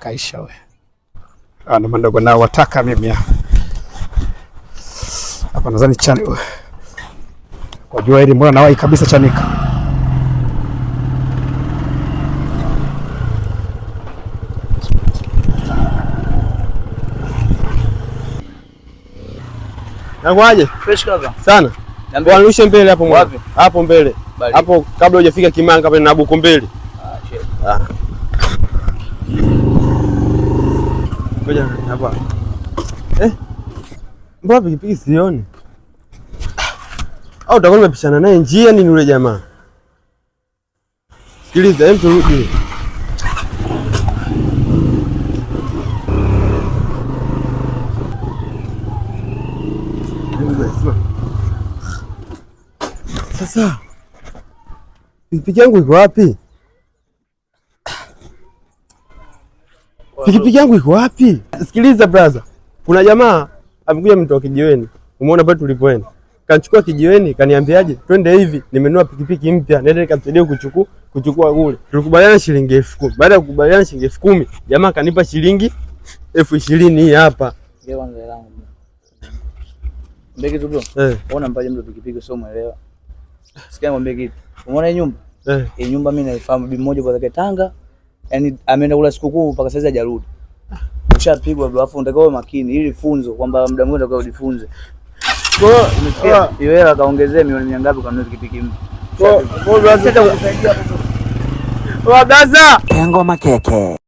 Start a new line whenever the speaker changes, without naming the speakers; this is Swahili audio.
kaisha wewe. Ndio mandogo nao wataka mimi hapa nadhani chani wewe. Kwa jua hili mbona nawai kabisa Chanika.
Nakwaje?
Fresh kaka.
Sana. Wanirushe mbele hapo mwana. Hapo mbele. Hapo kabla hujafika Kimanga pale na buku mbele.
Shit.
Ngoja hapa. Mbona pikipiki sioni? Au utakuwa umepishana naye njia nini yule jamaa? Sikiliza, hem turudi. Sasa pikipiki yangu iko wapi? Pikipiki yangu iko wapi? Sikiliza brother. Kuna jamaa amekuja mtoka kijiweni. Umeona pale tulipoenda. Kanichukua kijiweni, kaniambiaje? Twende hivi, nimenunua pikipiki mpya, nenda nikamsaidie kuchukua kule. Tulikubaliana shilingi 10,000. Baada ya kukubaliana shilingi 10,000, jamaa kanipa shilingi 20,000 hii hapa.
Ndio kwanza langu. Mbeki tu bro. Unaona mpaje mtu pikipiki sio muelewa. Sikia ngombe kitu. Umeona hii nyumba? Hii nyumba mimi naifahamu bibi mmoja kwa zake Tanga. Yaani ameenda kula sikukuu mpaka sasa hajarudi. Ushapigwa bro, afu unatakiwa makini ili funzo kwamba muda mwingine unatakiwa ujifunze. Kwa hiyo umesikia? Yeye akaongezea milioni 100 kanunua pikipiki mpya.
Kwa hiyo lazima kusaidia hapo. Wa blaza.
Ngoma keke.